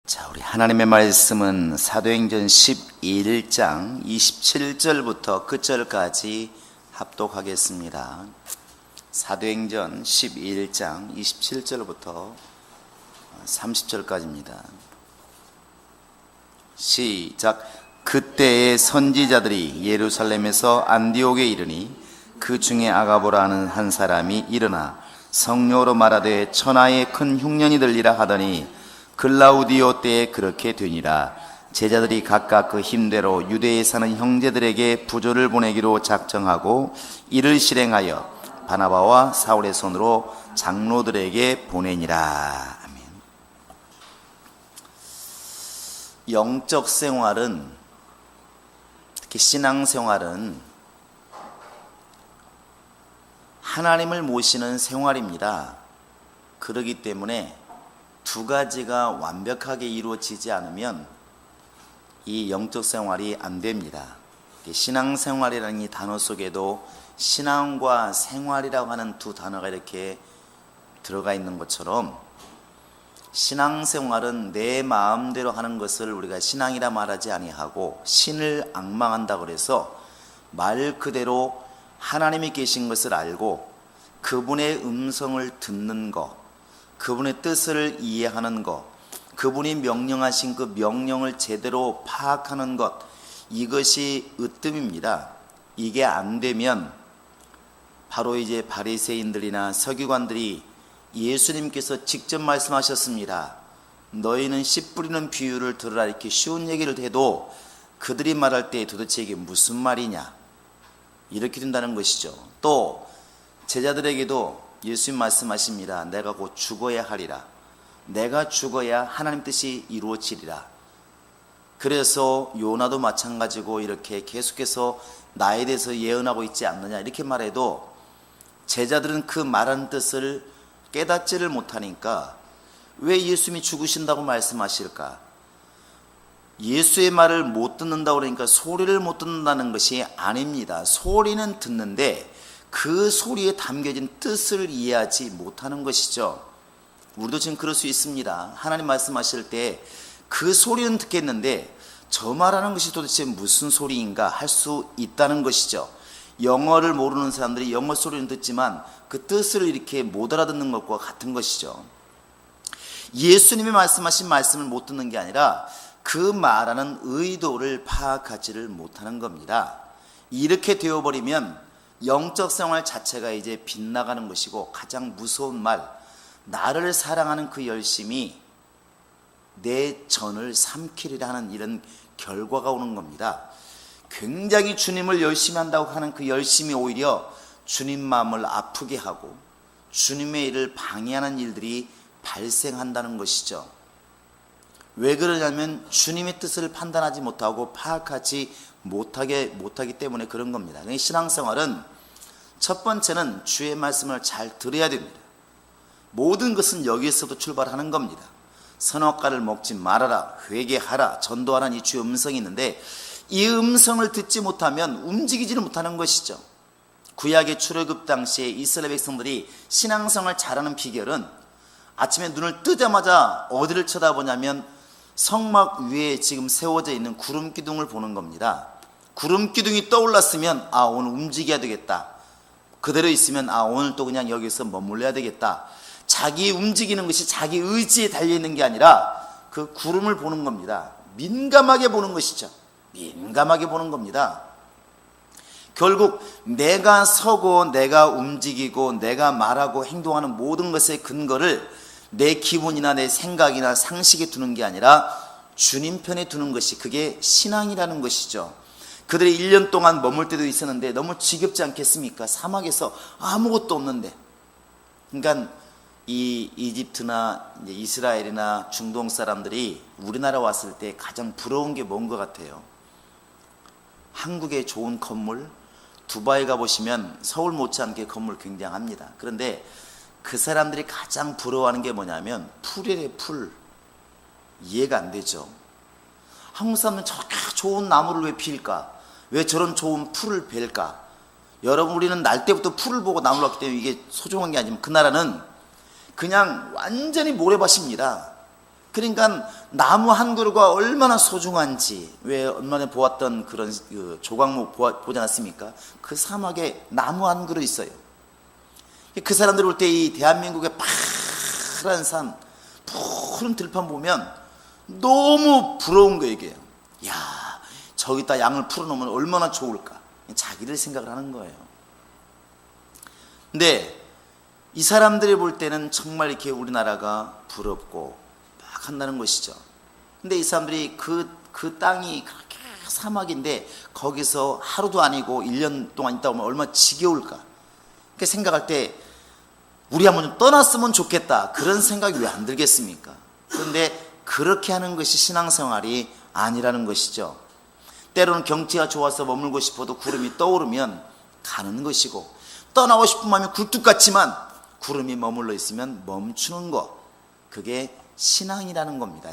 자, 우리 하나님의 말씀은 사도행전 11장 27절부터 끝절까지 합독하겠습니다. 사도행전 11장 27절부터 30절까지입니다. 시작. 그때의 선지자들이 예루살렘에서 안디옥에 이르니 그 중에 아가보라 하는 한 사람이 일어나 성령으로 말하되 천하에 큰 흉년이 들리라 하더니 글라우디오 때에 그렇게 되니라. 제자들이 각각 그 힘대로 유대에 사는 형제들에게 부조를 보내기로 작정하고 이를 실행하여 바나바와 사울의 손으로 장로들에게 보내니라. 아멘. 영적 생활은, 특히 신앙 생활은 하나님을 모시는 생활입니다. 그렇기 때문에 두 가지가 완벽하게 이루어지지 않으면 이 영적 생활이 안 됩니다. 신앙생활이라는 이 단어 속에도 신앙과 생활이라고 하는 두 단어가 이렇게 들어가 있는 것처럼 신앙생활은 내 마음대로 하는 것을 우리가 신앙이라 말하지 아니하고 신을 앙망한다 그래서 말 그대로 하나님이 계신 것을 알고 그분의 음성을 듣는 것, 그분의 뜻을 이해하는 것, 그분이 명령하신 그 명령을 제대로 파악하는 것, 이것이 으뜸입니다. 이게 안 되면 바로 이제 바리새인들이나 서기관들이 예수님께서 직접 말씀하셨습니다. 너희는 씨 뿌리는 비유를 들으라, 이렇게 쉬운 얘기를 해도 그들이 말할 때 도대체 이게 무슨 말이냐, 이렇게 된다는 것이죠. 또 제자들에게도 예수님 말씀하십니다. 내가 곧 죽어야 하리라. 내가 죽어야 하나님 뜻이 이루어지리라. 그래서 요나도 마찬가지고 이렇게 계속해서 나에 대해서 예언하고 있지 않느냐, 이렇게 말해도 제자들은 그 말한 뜻을 깨닫지를 못하니까 왜 예수님이 죽으신다고 말씀하실까? 예수의 말을 못 듣는다고 그러니까 소리를 못 듣는다는 것이 아닙니다. 소리는 듣는데 그 소리에 담겨진 뜻을 이해하지 못하는 것이죠. 우리도 지금 그럴 수 있습니다. 하나님 말씀하실 때 그 소리는 듣겠는데 저 말하는 것이 도대체 무슨 소리인가 할 수 있다는 것이죠. 영어를 모르는 사람들이 영어 소리는 듣지만 그 뜻을 이렇게 못 알아듣는 것과 같은 것이죠. 예수님이 말씀하신 말씀을 못 듣는 게 아니라 그 말하는 의도를 파악하지를 못하는 겁니다. 이렇게 되어버리면 영적 생활 자체가 이제 빗나가는 것이고, 가장 무서운 말, 나를 사랑하는 그 열심이 내 전을 삼키리라 하는 이런 결과가 오는 겁니다. 굉장히 주님을 열심히 한다고 하는 그 열심이 오히려 주님 마음을 아프게 하고 주님의 일을 방해하는 일들이 발생한다는 것이죠. 왜 그러냐면 주님의 뜻을 판단하지 못하고 파악하지 못하기 때문에 그런 겁니다. 신앙생활은 첫 번째는 주의 말씀을 잘 들어야 됩니다. 모든 것은 여기에서도 출발하는 겁니다. 선악과를 먹지 말아라, 회개하라, 전도하라는 이 주의 음성이 있는데 이 음성을 듣지 못하면 움직이지는 못하는 것이죠. 구약의 출애굽 당시에 이스라엘 백성들이 신앙생활을 잘하는 비결은 아침에 눈을 뜨자마자 어디를 쳐다보냐면 성막 위에 지금 세워져 있는 구름 기둥을 보는 겁니다. 구름 기둥이 떠올랐으면 오늘 움직여야 되겠다. 그대로 있으면 오늘 또 그냥 여기서 머물러야 되겠다. 자기 움직이는 것이 자기 의지에 달려있는 게 아니라 그 구름을 보는 겁니다. 민감하게 보는 것이죠. 민감하게 보는 겁니다. 결국 내가 서고 내가 움직이고 내가 말하고 행동하는 모든 것의 근거를 내 기분이나 내 생각이나 상식에 두는 게 아니라 주님 편에 두는 것이, 그게 신앙이라는 것이죠. 그들이 1년 동안 머물 때도 있었는데 너무 지겹지 않겠습니까? 사막에서 아무것도 없는데. 그러니까 이 이집트나 이제 이스라엘이나 중동 사람들이 우리나라 왔을 때 가장 부러운 게 뭔 것 같아요? 한국의 좋은 건물, 두바이 가보시면 서울 못지않게 건물 굉장합니다. 그런데 그 사람들이 가장 부러워하는 게 뭐냐면 풀이래, 풀. 이해가 안 되죠. 한국 사람들은 저렇게 좋은 나무를 왜 필까? 왜 저런 좋은 풀을 벨까? 여러분, 우리는 날 때부터 풀을 보고 나무를 왔기 때문에 이게 소중한 게 아니면 그 나라는 그냥 완전히 모래밭입니다. 그러니까 나무 한 그루가 얼마나 소중한지, 왜 얼마나 보았던 그런 그 조각목 보지 않았습니까? 그 사막에 나무 한 그루 있어요. 그 사람들 올 때 이 대한민국의 파란 산, 푸른 들판 보면 너무 부러운 거 얘기해요. 야, 저기다 양을 풀어놓으면 얼마나 좋을까. 자기들 생각을 하는 거예요. 근데 이 사람들이 볼 때는 정말 이렇게 우리나라가 부럽고 막 한다는 것이죠. 근데 이 사람들이 그 땅이 그렇게 사막인데 거기서 하루도 아니고 1년 동안 있다 보면 얼마나 지겨울까. 그렇게 생각할 때 우리 한번 좀 떠났으면 좋겠다, 그런 생각이 왜 안 들겠습니까? 그런데 그렇게 하는 것이 신앙생활이 아니라는 것이죠. 때로는 경치가 좋아서 머물고 싶어도 구름이 떠오르면 가는 것이고, 떠나고 싶은 마음이 굴뚝 같지만 구름이 머물러 있으면 멈추는 것, 그게 신앙이라는 겁니다.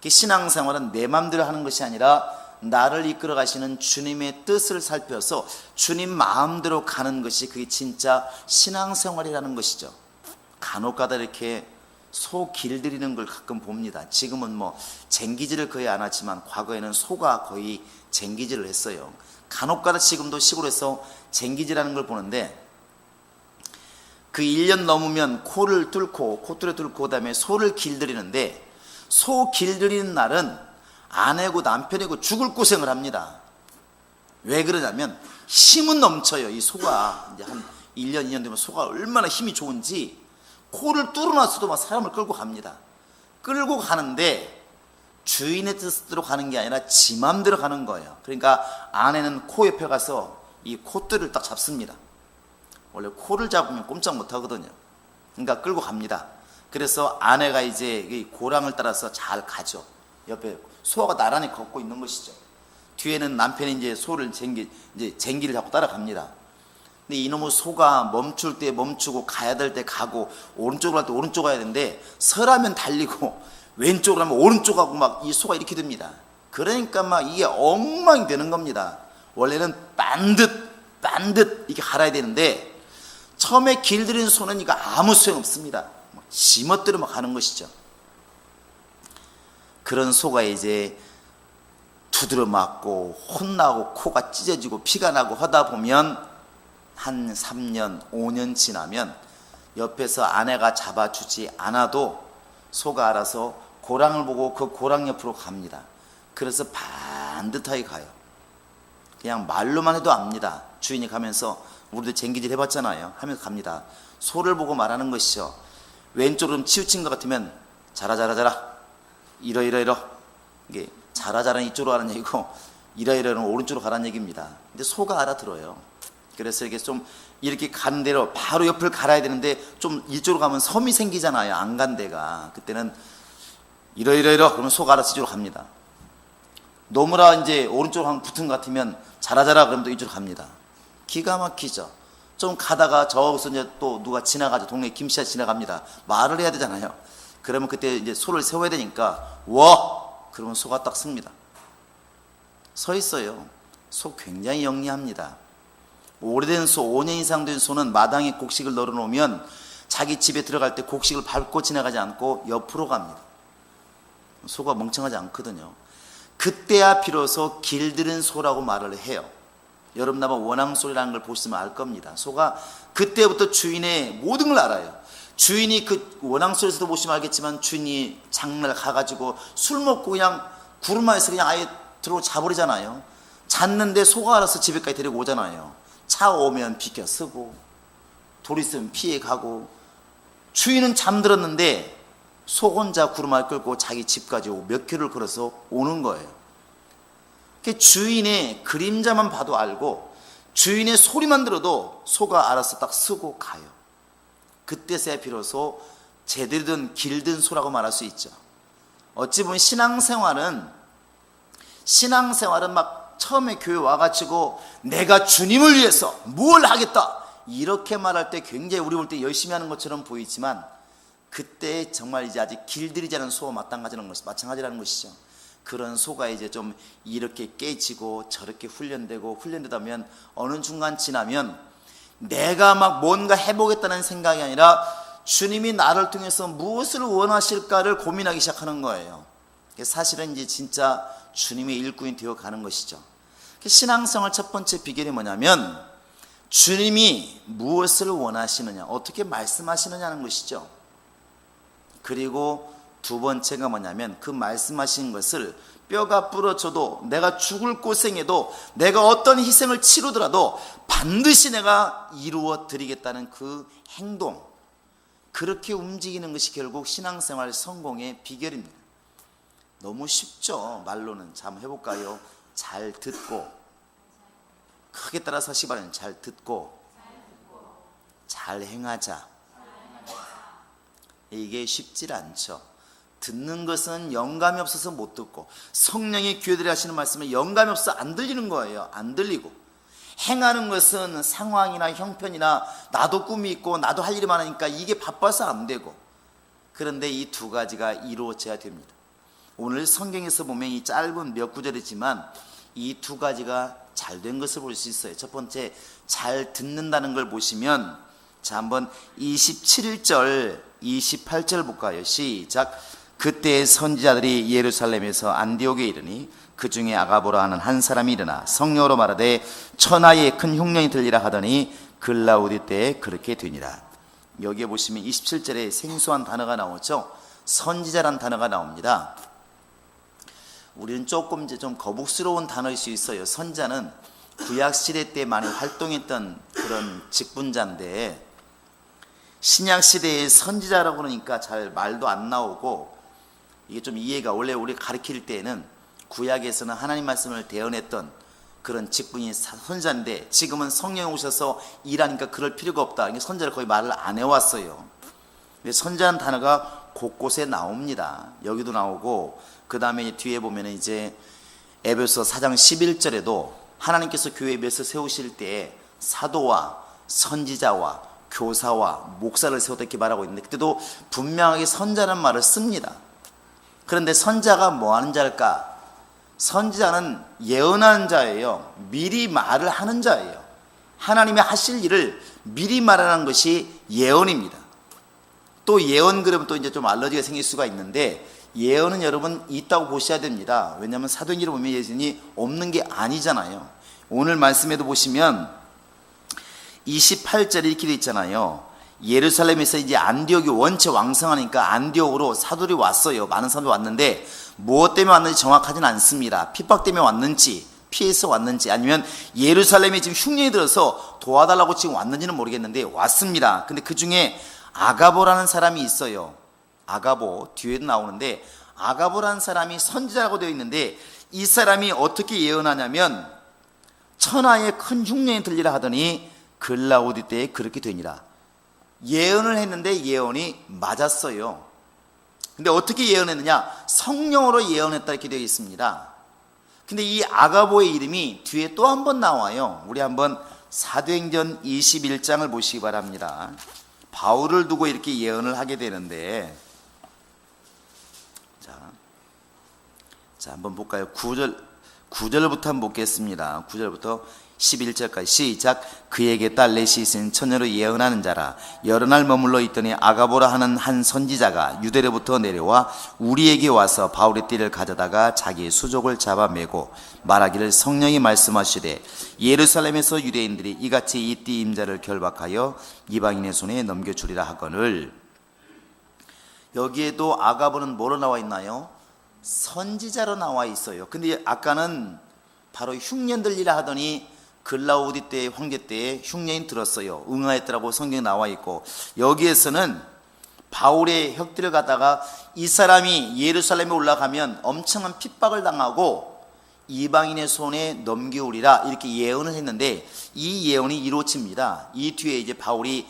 신앙생활은 내 마음대로 하는 것이 아니라 나를 이끌어 가시는 주님의 뜻을 살펴서 주님 마음대로 가는 것이, 그게 진짜 신앙생활이라는 것이죠. 간혹가다 이렇게 소 길들이는 걸 가끔 봅니다. 지금은 뭐 쟁기질을 거의 안 하지만 과거에는 소가 거의 쟁기질을 했어요. 간혹가다 지금도 시골에서 쟁기질하는 걸 보는데, 그 1년 넘으면 코를 뚫고, 콧대를 뚫고 그다음에 소를 길들이는데, 소 길들이는 날은 아내고 남편이고 죽을 고생을 합니다. 왜 그러냐면 힘은 넘쳐요. 이 소가 이제 한 1년 2년 되면 소가 얼마나 힘이 좋은지, 코를 뚫어놨어도 막 사람을 끌고 갑니다. 끌고 가는데 주인의 뜻대로 가는 게 아니라 지 맘대로 가는 거예요. 그러니까 아내는 코 옆에 가서 이 콧대를 딱 잡습니다. 원래 코를 잡으면 꼼짝 못 하거든요. 그러니까 끌고 갑니다. 그래서 아내가 이제 이 고랑을 따라서 잘 가죠. 옆에 소가 나란히 걷고 있는 것이죠. 뒤에는 남편이 이제 소를 쟁기를 잡고 따라갑니다. 근데 이놈의 소가 멈출 때 멈추고, 가야 될 때 가고, 오른쪽으로 갈 때 오른쪽 가야 되는데, 서라면 달리고 왼쪽으로 하면 오른쪽 가고, 막 이 소가 이렇게 됩니다. 그러니까 막 이게 엉망이 되는 겁니다. 원래는 반듯 이렇게 갈아야 되는데, 처음에 길들이는 소는 이거 아무 소용 없습니다. 지멋대로 막 가는 것이죠. 그런 소가 이제 두드려 맞고 혼나고 코가 찢어지고 피가 나고 하다 보면 한 3년 5년 지나면 옆에서 아내가 잡아주지 않아도 소가 알아서 고랑을 보고 그 고랑 옆으로 갑니다. 그래서 반듯하게 가요. 그냥 말로만 해도 압니다. 주인이 가면서, 우리도 쟁기질 해봤잖아요, 하면서 갑니다. 소를 보고 말하는 것이죠. 왼쪽으로 치우친 것 같으면 자라 이러 이게 자라는 이쪽으로 가는 얘기고, 이러는 오른쪽으로 가라는 얘기입니다. 근데 소가 알아들어요. 그래서 이렇게 좀 이렇게 가는 대로 바로 옆을 갈아야 되는데, 좀 이쪽으로 가면 섬이 생기잖아요. 안 간 데가. 그때는 이러 그러면 소가 알아서 이쪽으로 갑니다. 노무라 이제 오른쪽으로 한번 붙은 것 같으면 자라 그러면 또 이쪽으로 갑니다. 기가 막히죠. 좀 가다가 저기서 이제 또 누가 지나가죠. 동네 김씨가 지나갑니다. 말을 해야 되잖아요. 그러면 그때 이제 소를 세워야 되니까 그러면 소가 딱 섭니다. 서 있어요. 소 굉장히 영리합니다. 오래된 소, 5년 이상 된 소는 마당에 곡식을 널어놓으면 자기 집에 들어갈 때 곡식을 밟고 지나가지 않고 옆으로 갑니다. 소가 멍청하지 않거든요. 그때야 비로소 길들인 소라고 말을 해요. 여러분 아마 원앙소리라는 걸 보시면 알 겁니다. 소가 그때부터 주인의 모든 걸 알아요. 주인이 그 원앙소리에서도 보시면 알겠지만, 주인이 장날 가가지고 술 먹고 그냥 구르마에서 그냥 아예 들어오고 자버리잖아요. 잤는데 소가 알아서 집에까지 데리고 오잖아요. 차 오면 비켜 쓰고, 돌 있으면 피해 가고. 주인은 잠들었는데 소 혼자 구르마를 끌고 자기 집까지 몇 킬로를 걸어서 오는 거예요. 주인의 그림자만 봐도 알고, 주인의 소리만 들어도 소가 알아서 딱 쓰고 가요. 그때서야 비로소 제대로 된 길든 소라고 말할 수 있죠. 어찌 보면 신앙생활은 막 처음에 교회 와가지고 내가 주님을 위해서 뭘 하겠다 이렇게 말할 때 굉장히 우리 볼 때 열심히 하는 것처럼 보이지만, 그때 정말 이제 아직 길들이지 않은 소와 마찬가지라는 것이죠. 그런 소가 이제 좀 이렇게 깨지고 저렇게 훈련되다 보면 어느 중간 지나면 내가 막 뭔가 해보겠다는 생각이 아니라 주님이 나를 통해서 무엇을 원하실까를 고민하기 시작하는 거예요. 사실은 이제 진짜 주님의 일꾼이 되어 가는 것이죠. 신앙생활 첫 번째 비결이 뭐냐면 주님이 무엇을 원하시느냐, 어떻게 말씀하시느냐는 것이죠. 그리고 두 번째가 뭐냐면 그 말씀하신 것을 뼈가 부러져도 내가 죽을 고생해도 내가 어떤 희생을 치르더라도 반드시 내가 이루어 드리겠다는 그 행동, 그렇게 움직이는 것이 결국 신앙생활 성공의 비결입니다. 너무 쉽죠. 말로는. 자, 한번 해볼까요? 잘 듣고, 크게 따라서 하시기 바랍니다. 잘 듣고 잘 행하자. 이게 쉽질 않죠. 듣는 것은 영감이 없어서 못 듣고, 성령의 교회들이 하시는 말씀은 영감이 없어서 안 들리는 거예요. 안 들리고, 행하는 것은 상황이나 형편이나 나도 꿈이 있고 나도 할 일이 많으니까 이게 바빠서 안 되고, 그런데 이 두 가지가 이루어져야 됩니다. 오늘 성경에서 보면 이 짧은 몇 구절이지만 이 두 가지가 잘 된 것을 볼 수 있어요. 첫 번째, 잘 듣는다는 걸 보시면, 자, 한번 27절 28절 볼까요? 시작. 그때 선지자들이 예루살렘에서 안디옥에 이르니 그 중에 아가보라 하는 한 사람이 일어나 성령으로 말하되 천하에 큰 흉년이 들리라 하더니 글라우디 때에 그렇게 되니라. 여기에 보시면 27절에 생소한 단어가 나오죠. 선지자란 단어가 나옵니다. 우리는 조금 이제 좀 거북스러운 단어일 수 있어요. 선지자는 구약시대 때 많이 활동했던 그런 직분자인데, 신약시대의 선지자라고 그러니까 잘 말도 안 나오고, 이게 좀 이해가, 원래 우리 가르칠 때에는 구약에서는 하나님 말씀을 대언했던 그런 직분이 선지자인데, 지금은 성령이 오셔서 일하니까 그럴 필요가 없다. 선지자를 거의 말을 안 해왔어요. 선지자라는 단어가 곳곳에 나옵니다. 여기도 나오고, 그 다음에 뒤에 보면 이제 에베소 4장 11절에도 하나님께서 교회 몇을 세우실 때 사도와 선지자와 교사와 목사를 세웠다 이렇게 말하고 있는데, 그때도 분명하게 선지자라는 말을 씁니다. 그런데 선지자가 뭐 하는 자일까? 선지자는 예언하는 자예요. 미리 말을 하는 자예요. 하나님이 하실 일을 미리 말하는 것이 예언입니다. 또 예언 그러면 또 이제 좀 알러지가 생길 수가 있는데, 예언은 여러분 있다고 보셔야 됩니다. 왜냐하면 사도행전을 보면 예언이 없는 게 아니잖아요. 오늘 말씀에도 보시면 28절에 이렇게 돼 있잖아요. 예루살렘에서 이제 안디옥이 원체 왕성하니까 안디옥으로 사도들이 왔어요. 많은 사람들이 왔는데 무엇 때문에 왔는지 정확하지는 않습니다. 핍박 때문에 왔는지, 피해서 왔는지, 아니면 예루살렘에 지금 흉년이 들어서 도와달라고 지금 왔는지는 모르겠는데 왔습니다. 근데 그 중에 아가보라는 사람이 있어요. 아가보, 뒤에도 나오는데 아가보라는 사람이 선지자라고 되어 있는데, 이 사람이 어떻게 예언하냐면 천하에 큰 흉년이 들리라 하더니 글라우디 때에 그렇게 되니라. 예언을 했는데 예언이 맞았어요. 근데 어떻게 예언했느냐? 성령으로 예언했다 이렇게 되어 있습니다. 근데 이 아가보의 이름이 뒤에 또 한 번 나와요. 우리 한번 사도행전 21장을 보시기 바랍니다. 바울을 두고 이렇게 예언을 하게 되는데, 자, 한번 볼까요? 9절부터 한번 보겠습니다. 9절부터 11절까지 시작. 그에게 딸 넷이 있은 처녀로 예언하는 자라. 여러 날 머물러 있더니 아가보라 하는 한 선지자가 유대로부터 내려와 우리에게 와서 바울의 띠를 가져다가 자기의 수족을 잡아매고 말하기를, 성령이 말씀하시되 예루살렘에서 유대인들이 이같이 이 띠 임자를 결박하여 이방인의 손에 넘겨주리라 하거늘. 여기에도 아가보는 뭐로 나와 있나요? 선지자로 나와 있어요. 근데 아까는 바로 흉년 들리라 하더니 글라우디 때, 황제 때에 흉년이 들었어요. 응하였더라고 성경에 나와 있고, 여기에서는 바울의 혁들을 갖다가 이 사람이 예루살렘에 올라가면 엄청난 핍박을 당하고 이방인의 손에 넘겨오리라 이렇게 예언을 했는데, 이 예언이 이루어집니다. 이 뒤에 이제 바울이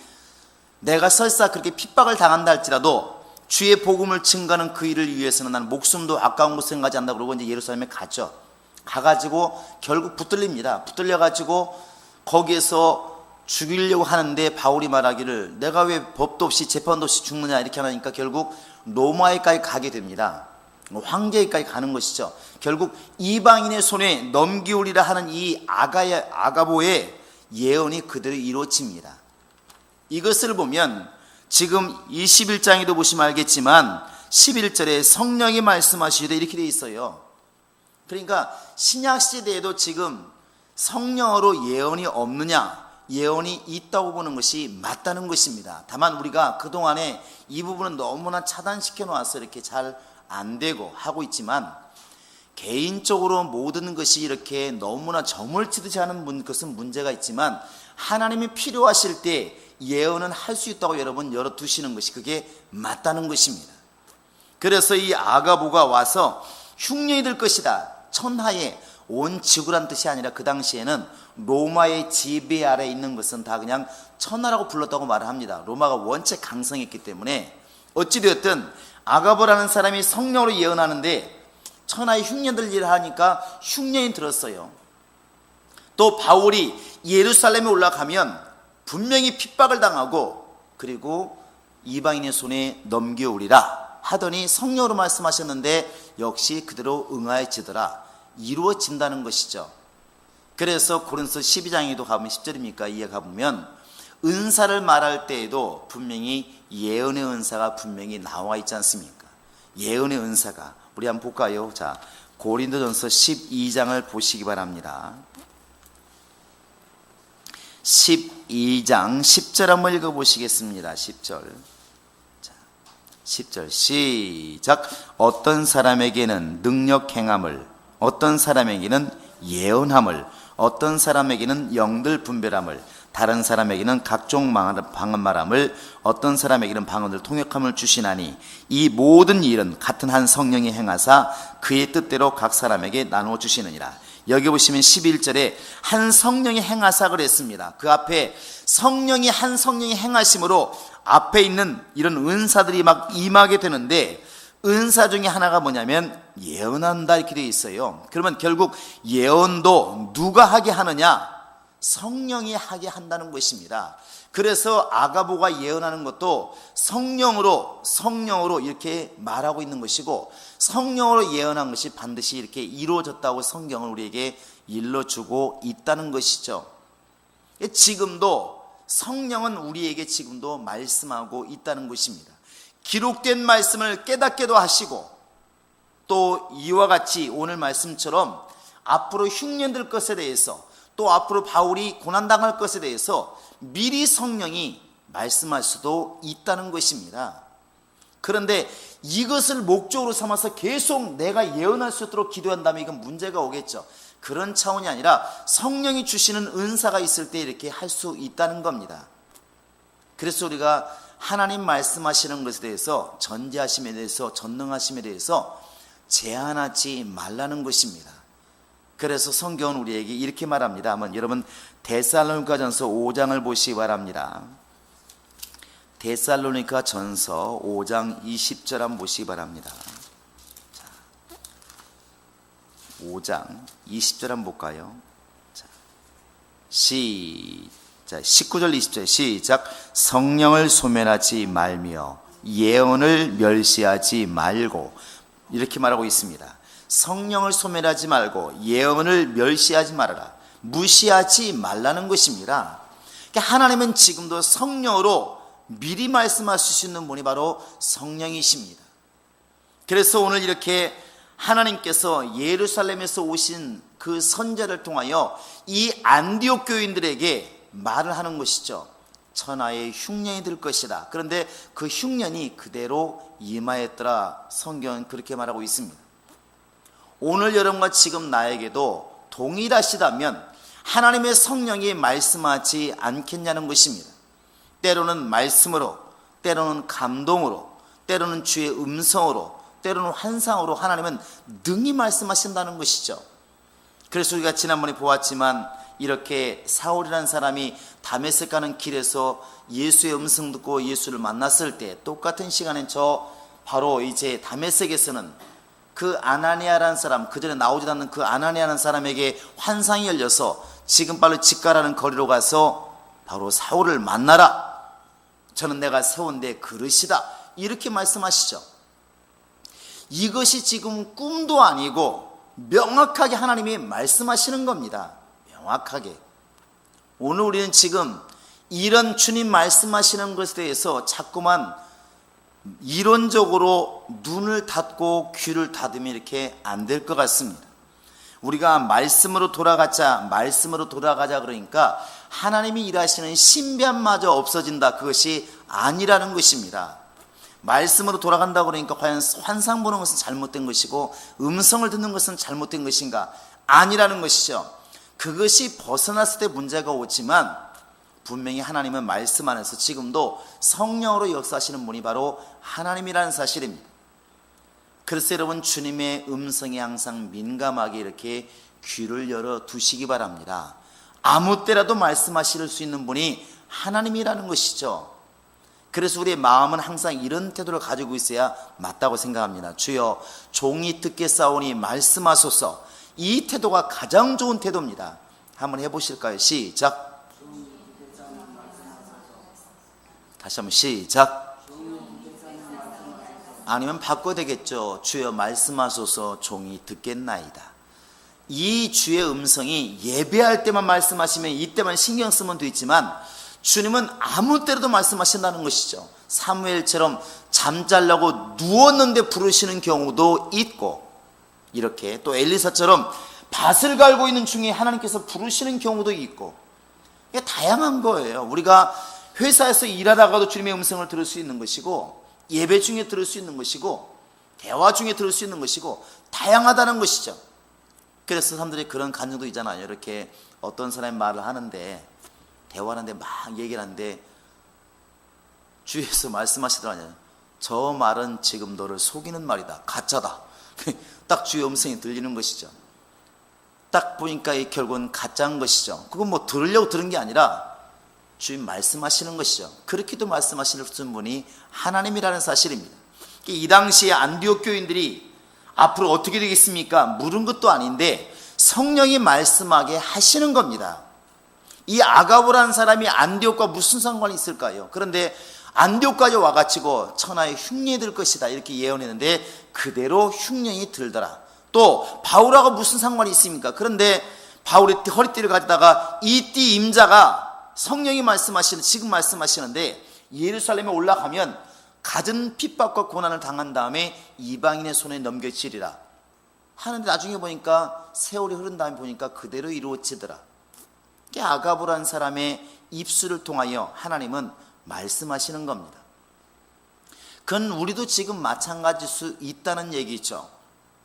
내가 설사 그렇게 핍박을 당한다 할지라도 주의 복음을 증거하는 그 일을 위해서는 나는 목숨도 아까운 곳 생각하지 않는다 그러고 이제 예루살렘에 가죠. 가가지고 결국 붙들립니다. 붙들려가지고 거기에서 죽이려고 하는데 바울이 말하기를, 내가 왜 법도 없이 재판도 없이 죽느냐 이렇게 하니까 결국 로마에까지 가게 됩니다. 황제에까지 가는 것이죠. 결국 이방인의 손에 넘기우리라 하는 이 아가보의 예언이 그대로 이루어집니다. 이것을 보면 지금 21장에도 보시면 알겠지만 11절에 성령이 말씀하시되 이렇게 되어 있어요. 그러니까 신약시대에도 지금 성령으로 예언이 없느냐? 예언이 있다고 보는 것이 맞다는 것입니다. 다만 우리가 그동안에 이 부분은 너무나 차단시켜 놓아서 이렇게 잘 안 되고 하고 있지만, 개인적으로 모든 것이 이렇게 너무나 저물치듯이 하는 것은 문제가 있지만, 하나님이 필요하실 때 예언은 할 수 있다고 여러분 열어두시는 것이 그게 맞다는 것입니다. 그래서 이 아가보가 와서 흉년이 될 것이다. 천하에 온 지구란 뜻이 아니라 그 당시에는 로마의 지배 아래에 있는 것은 다 그냥 천하라고 불렀다고 말을 합니다. 로마가 원체 강성했기 때문에. 어찌되었든 아가보라는 사람이 성령으로 예언하는데 천하에 흉년들 일을 하니까 흉년이 들었어요. 또 바울이 예루살렘에 올라가면 분명히 핍박을 당하고 그리고 이방인의 손에 넘겨오리라 하더니 성령으로 말씀하셨는데 역시 그대로 응하여지더라. 이루어진다는 것이죠. 그래서 고린도서 12장에도 가보면 10절입니까? 이에 가보면 은사를 말할 때에도 분명히 예언의 은사가 분명히 나와 있지 않습니까? 예언의 은사가. 우리 한번 볼까요? 자, 고린도전서 12장을 보시기 바랍니다. 12장 10절 한번 읽어보시겠습니다. 10절. 자, 10절 시작. 어떤 사람에게는 능력 행함을, 어떤 사람에게는 예언함을, 어떤 사람에게는 영들 분별함을, 다른 사람에게는 각종 방언말함을, 어떤 사람에게는 방언을 통역함을 주시나니 이 모든 일은 같은 한 성령이 행하사 그의 뜻대로 각 사람에게 나누어 주시느니라. 여기 보시면 11절에 한 성령이 행하사 그랬습니다. 그 앞에 한 성령이 행하심으로 앞에 있는 이런 은사들이 막 임하게 되는데, 은사 중에 하나가 뭐냐면 예언한다 이렇게 되어 있어요. 그러면 결국 예언도 누가 하게 하느냐? 성령이 하게 한다는 것입니다. 그래서 아가보가 예언하는 것도 성령으로 이렇게 말하고 있는 것이고, 성령으로 예언한 것이 반드시 이렇게 이루어졌다고 성경을 우리에게 일러주고 있다는 것이죠. 지금도 성령은 우리에게 지금도 말씀하고 있다는 것입니다. 기록된 말씀을 깨닫게도 하시고, 또 이와 같이 오늘 말씀처럼 앞으로 흉년될 것에 대해서, 또 앞으로 바울이 고난당할 것에 대해서 미리 성령이 말씀할 수도 있다는 것입니다. 그런데 이것을 목적으로 삼아서 계속 내가 예언할 수 있도록 기도한다면 이건 문제가 오겠죠. 그런 차원이 아니라 성령이 주시는 은사가 있을 때 이렇게 할 수 있다는 겁니다. 그래서 우리가 하나님 말씀하시는 것에 대해서, 전지하심에 대해서, 전능하심에 대해서 제한하지 말라는 것입니다. 그래서 성경은 우리에게 이렇게 말합니다. 한번 여러분 데살로니가전서 5장을 보시기 바랍니다. 데살로니가전서 5장 20절 한번 보시기 바랍니다. 자, 5장 20절 한번 볼까요? 자, 19절 20절 시작. 성령을 소멸하지 말며 예언을 멸시하지 말고, 이렇게 말하고 있습니다. 성령을 소멸하지 말고 예언을 멸시하지 말아라. 무시하지 말라는 것입니다. 그러니까 하나님은 지금도 성령으로 미리 말씀하실 수 있는 분이 바로 성령이십니다. 그래서 오늘 이렇게 하나님께서 예루살렘에서 오신 그 선자를 통하여 이 안디옥 교인들에게 말을 하는 것이죠. 천하에 흉년이 들 것이다. 그런데 그 흉년이 그대로 임하였더라. 성경은 그렇게 말하고 있습니다. 오늘 여러분과 지금 나에게도 동일하시다면 하나님의 성령이 말씀하지 않겠냐는 것입니다. 때로는 말씀으로, 때로는 감동으로, 때로는 주의 음성으로, 때로는 환상으로 하나님은 능히 말씀하신다는 것이죠. 그래서 우리가 지난번에 보았지만 이렇게 사울이라는 사람이 다메섹 가는 길에서 예수의 음성 듣고 예수를 만났을 때 똑같은 시간에 바로 이제 다메섹에서는 그 아나니아라는 사람, 그 전에 나오지 않는 그 아나니아라는 사람에게 환상이 열려서 지금 빨리 집 가라는 거리로 가서 바로 사울을 만나라. 저는 내가 세운 내 그릇이다. 이렇게 말씀하시죠. 이것이 지금 꿈도 아니고 명확하게 하나님이 말씀하시는 겁니다. 명확하게. 오늘 우리는 지금 이런 주님 말씀하시는 것에 대해서 자꾸만 이론적으로 눈을 닫고 귀를 닫으면 이렇게 안 될 것 같습니다. 우리가 말씀으로 돌아가자 그러니까 하나님이 일하시는 신비함마저 없어진다, 그것이 아니라는 것입니다. 말씀으로 돌아간다 그러니까 과연 환상 보는 것은 잘못된 것이고 음성을 듣는 것은 잘못된 것인가? 아니라는 것이죠. 그것이 벗어났을 때 문제가 오지만 분명히 하나님은 말씀 안에서 지금도 성령으로 역사하시는 분이 바로 하나님이라는 사실입니다. 그래서 여러분, 주님의 음성에 항상 민감하게 이렇게 귀를 열어 두시기 바랍니다. 아무 때라도 말씀하실 수 있는 분이 하나님이라는 것이죠. 그래서 우리의 마음은 항상 이런 태도를 가지고 있어야 맞다고 생각합니다. 주여, 종이 듣겠사오니 말씀하소서. 이 태도가 가장 좋은 태도입니다. 한번 해보실까요? 시작. 다시 한번 시작. 아니면 바꿔야 되겠죠. 주여 말씀하소서, 종이 듣겠나이다. 이 주의 음성이 예배할 때만 말씀하시면 이때만 신경 쓰면 되지만 주님은 아무 때라도 말씀하신다는 것이죠. 사무엘처럼 잠자려고 누웠는데 부르시는 경우도 있고, 이렇게 또 엘리사처럼 밭을 갈고 있는 중에 하나님께서 부르시는 경우도 있고, 이게 다양한 거예요. 우리가 회사에서 일하다가도 주님의 음성을 들을 수 있는 것이고, 예배 중에 들을 수 있는 것이고, 대화 중에 들을 수 있는 것이고, 다양하다는 것이죠. 그래서 사람들이 그런 간증도 있잖아요. 이렇게 어떤 사람이 말을 하는데, 대화하는데 막 얘기를 하는데 주위에서 말씀하시더라고요. 저 말은 지금 너를 속이는 말이다, 가짜다. 딱 주의 음성이 들리는 것이죠. 딱 보니까 결국은 가짜인 것이죠. 그건 뭐 들으려고 들은 게 아니라 주님 말씀하시는 것이죠. 그렇게도 말씀하시는 분이 하나님이라는 사실입니다. 이 당시에 안디옥 교인들이 앞으로 어떻게 되겠습니까? 물은 것도 아닌데 성령이 말씀하게 하시는 겁니다. 이 아가보라는 사람이 안디옥과 무슨 상관이 있을까요? 그런데 안디옥까지 와가지고 천하의 흉년이 들 것이다, 이렇게 예언했는데 그대로 흉년이 들더라. 또 바울하고 무슨 상관이 있습니까? 그런데 바울이 허리띠를 가지다가 이 띠 임자가 성령이 지금 말씀하시는데 예루살렘에 올라가면 갖은 핍박과 고난을 당한 다음에 이방인의 손에 넘겨지리라 하는데, 나중에 보니까 세월이 흐른 다음에 보니까 그대로 이루어지더라. 아가보라는 사람의 입술을 통하여 하나님은 말씀하시는 겁니다. 그건 우리도 지금 마찬가지일 수 있다는 얘기죠.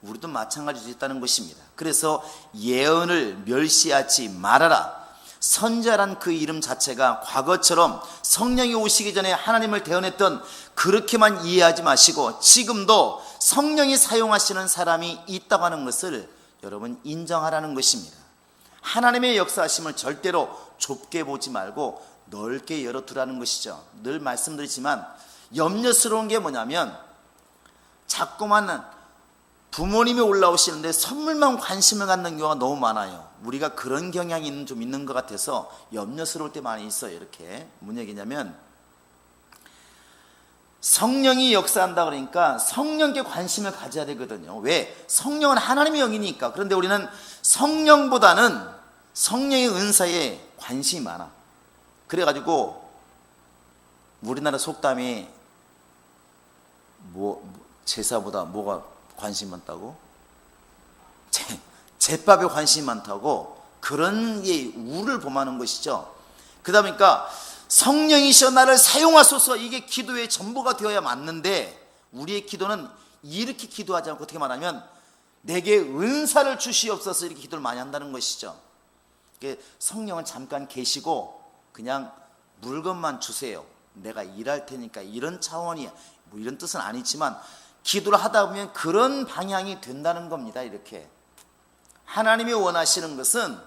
우리도 마찬가지일 수 있다는 것입니다. 그래서 예언을 멸시하지 말아라. 선지자란 그 이름 자체가 과거처럼 성령이 오시기 전에 하나님을 대언했던 그렇게만 이해하지 마시고 지금도 성령이 사용하시는 사람이 있다고 하는 것을 여러분 인정하라는 것입니다. 하나님의 역사하심을 절대로 좁게 보지 말고 넓게 열어두라는 것이죠. 늘 말씀드리지만 염려스러운 게 뭐냐면 자꾸만 부모님이 올라오시는데 선물만 관심을 갖는 경우가 너무 많아요. 우리가 그런 경향이 좀 있는 것 같아서 염려스러울 때 많이 있어요. 이렇게 무슨 얘기냐면 성령이 역사한다 그러니까 성령께 관심을 가져야 되거든요. 왜? 성령은 하나님의 영이니까. 그런데 우리는 성령보다는 성령의 은사에 관심이 많아. 그래가지고 우리나라 속담이 제사보다 뭐가 관심이 많다고? 제밥에 관심이 많다고, 그런 게 우를 범하는 것이죠. 그러다 보니까 성령이시여 나를 사용하소서, 이게 기도의 전부가 되어야 맞는데 우리의 기도는 이렇게 기도하지 않고 어떻게 말하면 내게 은사를 주시옵소서, 이렇게 기도를 많이 한다는 것이죠. 성령은 잠깐 계시고 그냥 물건만 주세요, 내가 일할 테니까, 이런 차원이야, 뭐 이런 뜻은 아니지만 기도를 하다 보면 그런 방향이 된다는 겁니다. 이렇게 하나님이 원하시는 것은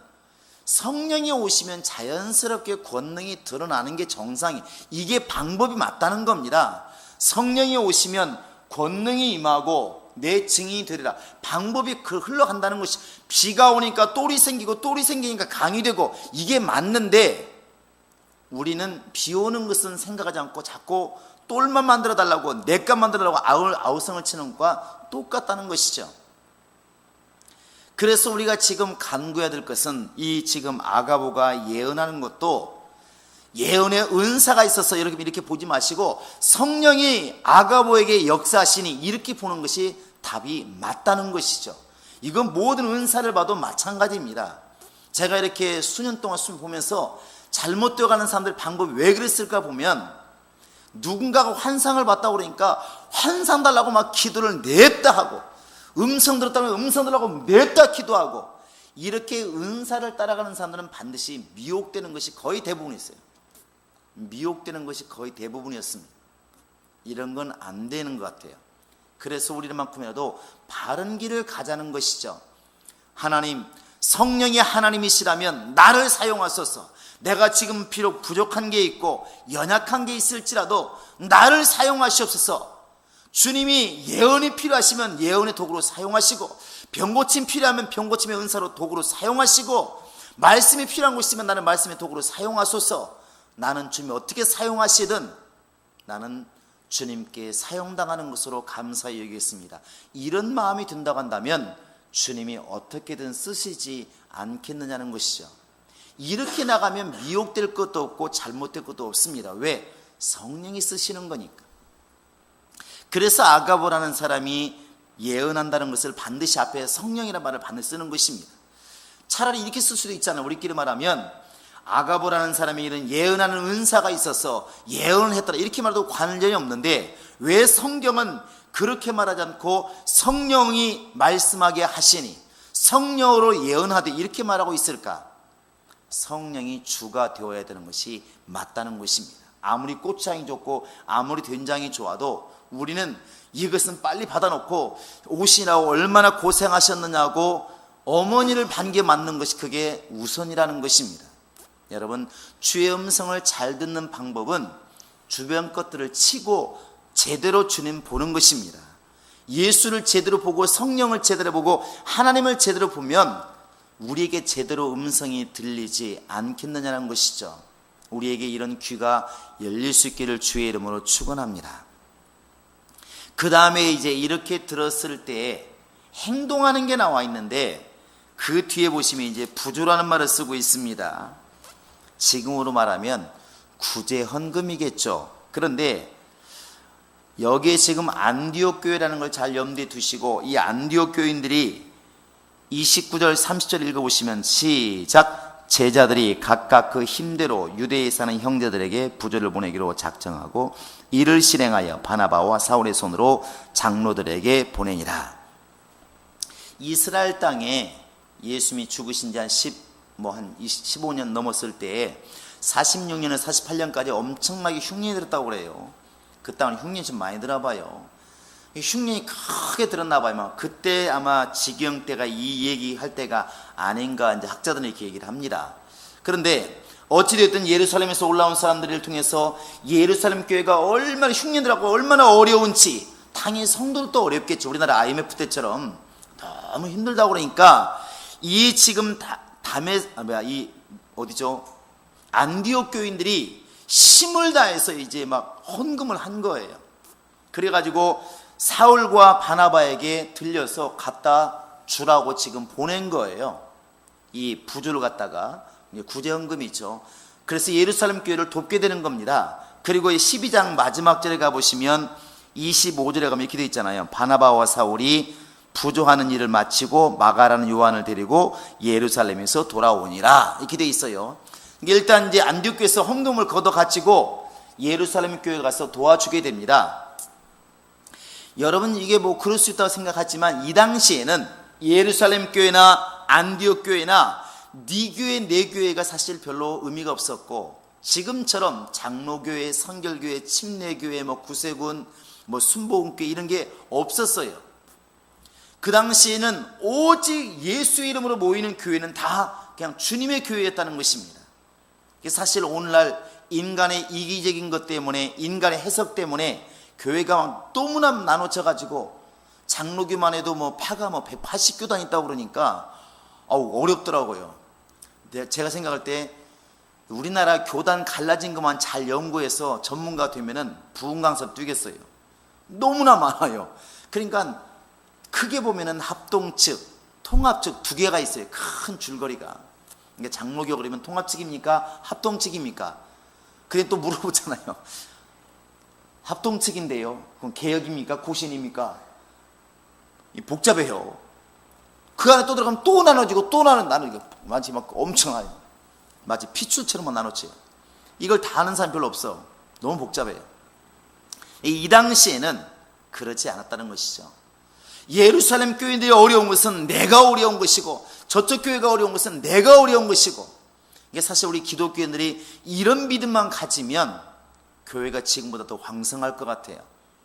성령이 오시면 자연스럽게 권능이 드러나는 게 정상이, 이게 방법이 맞다는 겁니다. 성령이 오시면 권능이 임하고 내 증인이 되리라, 방법이 흘러간다는 것이, 비가 오니까 똘이 생기고 똘이 생기니까 강이 되고, 이게 맞는데 우리는 비 오는 것은 생각하지 않고 자꾸 똘만 만들어 달라고, 내값 만들어 달라고 아우성을 치는 것과 똑같다는 것이죠. 그래서 우리가 지금 간구해야 될 것은 이 지금 아가보가 예언하는 것도 예언의 은사가 있어서 이렇게 보지 마시고 성령이 아가보에게 역사하시니 이렇게 보는 것이 답이 맞다는 것이죠. 이건 모든 은사를 봐도 마찬가지입니다. 제가 이렇게 수년 동안 보면서 잘못되어 가는 사람들 방법이 왜 그랬을까 보면, 누군가가 환상을 봤다고 그러니까 환상 달라고 막 기도를 냈다 하고, 음성 들었다면 음성 달라고 냈다 기도하고, 이렇게 은사를 따라가는 사람들은 반드시 미혹되는 것이 거의 대부분이었어요. 미혹되는 것이 거의 대부분이었습니다. 이런 건 안 되는 것 같아요. 그래서 우리만큼이라도 바른 길을 가자는 것이죠. 하나님, 성령이 하나님이시라면 나를 사용하소서. 내가 지금 비록 부족한 게 있고 연약한 게 있을지라도 나를 사용하시옵소서. 주님이 예언이 필요하시면 예언의 도구로 사용하시고, 병고침 필요하면 병고침의 은사로 도구로 사용하시고, 말씀이 필요한 곳 있으면 나는 말씀의 도구로 사용하소서. 나는 주님이 어떻게 사용하시든 나는 주님께 사용당하는 것으로 감사히 여기겠습니다. 이런 마음이 든다고 한다면 주님이 어떻게든 쓰시지 않겠느냐는 것이죠. 이렇게 나가면 미혹될 것도 없고 잘못될 것도 없습니다. 왜? 성령이 쓰시는 거니까. 그래서 아가보라는 사람이 예언한다는 것을 반드시 앞에 성령이라는 말을 반드시 쓰는 것입니다. 차라리 이렇게 쓸 수도 있잖아요. 우리끼리 말하면 아가보라는 사람이 이런 예언하는 은사가 있어서 예언을 했더라 이렇게 말해도 관련이 없는데, 왜 성경은 그렇게 말하지 않고 성령이 말씀하게 하시니 성령으로 예언하되 이렇게 말하고 있을까? 성령이 주가 되어야 되는 것이 맞다는 것입니다. 아무리 꽃향이 좋고 아무리 된장이 좋아도 우리는 이것은 빨리 받아놓고 오시라고 얼마나 고생하셨느냐고 어머니를 반 게 맞는 것이 그게 우선이라는 것입니다. 여러분, 주의 음성을 잘 듣는 방법은 주변 것들을 치고 제대로 주님 보는 것입니다. 예수를 제대로 보고 성령을 제대로 보고 하나님을 제대로 보면 우리에게 제대로 음성이 들리지 않겠느냐는 것이죠. 우리에게 이런 귀가 열릴 수 있기를 주의 이름으로 축원합니다. 그 다음에 이제 이렇게 들었을 때 행동하는 게 나와 있는데, 그 뒤에 보시면 이제 부조라는 말을 쓰고 있습니다. 지금으로 말하면 구제헌금이겠죠. 그런데 여기에 지금 안디옥 교회라는 걸 잘 염두에 두시고, 이 안디옥 교인들이 29절 30절 읽어보시면 시작. 제자들이 각각 그 힘대로 유대에 사는 형제들에게 부조를 보내기로 작정하고 이를 실행하여 바나바와 사울의 손으로 장로들에게 보내니라. 이스라엘 땅에 예수님이 죽으신 지 한 15년 넘었을 때에 46년에서 48년까지 엄청나게 흉년이 들었다고 그래요. 그 땅은 흉년이 좀 많이 들어봐요. 흉년이 크게 들었나 봐요. 그때 아마 지경 때가 이 얘기할 때가 아닌가 이제 학자들은 이렇게 얘기를 합니다. 그런데 어찌됐든 예루살렘에서 올라온 사람들을 통해서 예루살렘 교회가 얼마나 흉년들하고 얼마나 어려운지, 당연히 성도도 어렵겠죠. 우리나라 IMF 때처럼 너무 힘들다고 그러니까 이 지금 안디옥 교인들이 힘을 다해서 이제 막 헌금을 한 거예요. 그래가지고 사울과 바나바에게 들려서 갖다 주라고 지금 보낸 거예요. 이 부주를 갖다가 구제헌금이죠. 그래서 예루살렘 교회를 돕게 되는 겁니다. 그리고 12장 마지막 절에 가보시면 25절에 가면 이렇게 되어 있잖아요. 바나바와 사울이 부조하는 일을 마치고 마가라는 요한을 데리고 예루살렘에서 돌아오니라 이렇게 되어 있어요. 일단 이제 안디옥 교회에서 헌금을 걷어 가지고 예루살렘 교회에 가서 도와주게 됩니다. 여러분, 이게 뭐 그럴 수 있다고 생각하지만 이 당시에는 예루살렘 교회나 안디옥 교회나 네 교회 내 교회가 사실 별로 의미가 없었고, 지금처럼 장로교회, 성결교회, 침례교회, 구세군, 순복음교회 이런 게 없었어요. 그 당시에는 오직 예수 이름으로 모이는 교회는 다 그냥 주님의 교회였다는 것입니다. 사실 오늘날 인간의 이기적인 것 때문에, 인간의 해석 때문에 교회가 막 너무나 나눠져 가지고 장로교만 해도 파가 180교단 있다고 그러니까 어렵더라고요. 제가 생각할 때 우리나라 교단 갈라진 것만 잘 연구해서 전문가 되면은 부흥 강사 뛰겠어요. 너무나 많아요. 그러니까 크게 보면은 합동 측, 통합 측 두 개가 있어요. 큰 줄거리가. 그러니까 장로교 그러면 통합 측입니까? 합동 측입니까? 근데 또 물어보잖아요. 합동측인데요. 그건 개혁입니까? 고신입니까? 복잡해요. 그 안에 또 들어가면 또 나눠지고 또 나눠지고 마치 막 엄청나요. 마치 피줄처럼만 나눠져요. 이걸 다 아는 사람 별로 없어. 너무 복잡해요. 이 당시에는 그렇지 않았다는 것이죠. 예루살렘 교인들이 어려운 것은 내가 어려운 것이고, 저쪽 교회가 어려운 것은 내가 어려운 것이고, 이게 사실 우리 기독교인들이 이런 믿음만 가지면 교회가 지금보다 더 왕성할 것 같아요.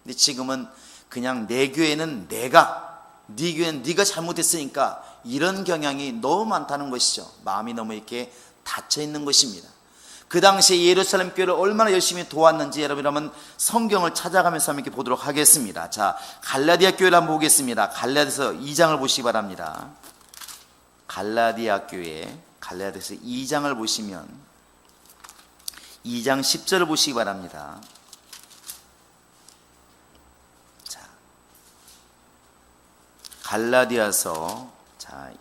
근데 지금은 그냥 내 교회는 내가, 네 교회는 네가 잘못했으니까, 이런 경향이 너무 많다는 것이죠. 마음이 너무 이렇게 닫혀 있는 것입니다. 그 당시에 예루살렘 교회를 얼마나 열심히 도왔는지 여러분 한번 성경을 찾아가면서 한번 이렇게 보도록 하겠습니다. 자, 갈라디아 교회를 한번 보겠습니다. 갈라디아서 2장을 보시기 바랍니다. 갈라디아 교회, 갈라디아서 2장을 보시면 2장 10절을 보시기 바랍니다. 자, 갈라디아서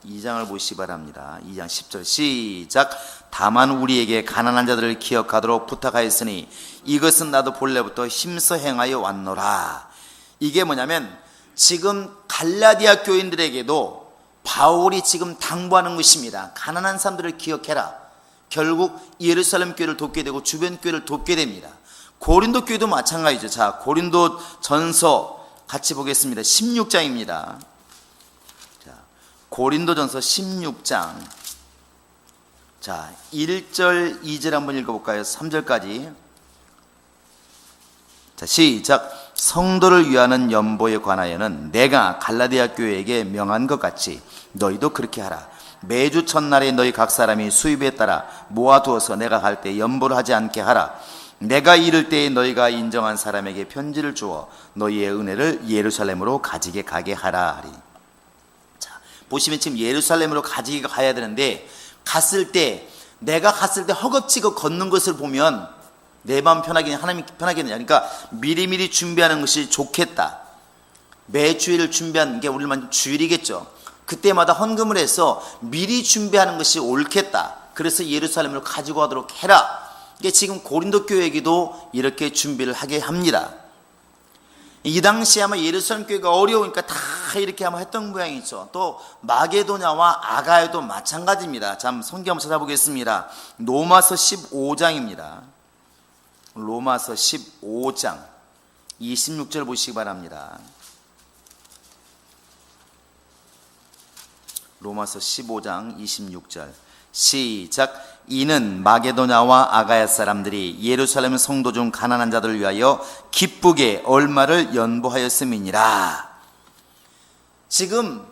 2장을 보시기 바랍니다. 2장 10절 시작. 다만 우리에게 가난한 자들을 기억하도록 부탁하였으니 이것은 나도 본래부터 힘써 행하여 왔노라. 이게 뭐냐면 지금 갈라디아 교인들에게도 바울이 지금 당부하는 것입니다. 가난한 사람들을 기억해라. 결국 예루살렘 교회를 돕게 되고 주변 교회를 돕게 됩니다. 고린도 교회도 마찬가지죠. 자, 고린도 전서 같이 보겠습니다. 16장입니다. 고린도전서 16장, 자 1절 2절 한번 읽어볼까요? 3절까지. 자 시작. 성도를 위하는 연보에 관하여는 내가 갈라디아 교회에게 명한 것 같이 너희도 그렇게 하라. 매주 첫날에 너희 각 사람이 수입에 따라 모아두어서 내가 갈 때 연보를 하지 않게 하라. 내가 이를 때에 너희가 인정한 사람에게 편지를 주어 너희의 은혜를 예루살렘으로 가지게 가게 하라 하리. 보시면 지금 예루살렘으로 가지고 가야 되는데, 갔을 때 내가 갔을 때 허겁지겁 걷는 것을 보면 내 마음 편하게 하나님 편하겠느냐. 그러니까 미리미리 준비하는 것이 좋겠다. 매 주일을 준비하는 게 우리만 주일이겠죠. 그때마다 헌금을 해서 미리 준비하는 것이 옳겠다. 그래서 예루살렘으로 가지고 가도록 해라. 이게 지금 고린도 교회에게도 이렇게 준비를 하게 합니다. 이 당시에 아마 예루살렘 교회가 어려우니까 다 이렇게 아마 했던 모양이죠. 또 마게도냐와 아가야도 마찬가지입니다. 자, 성경 한번 찾아보겠습니다. 로마서 15장입니다. 로마서 15장 26절 보시기 바랍니다. 로마서 15장 26절 시작. 이는 마게도냐와 아가야 사람들이 예루살렘 성도 중 가난한 자들을 위하여 기쁘게 얼마를 연보하였음이니라. 지금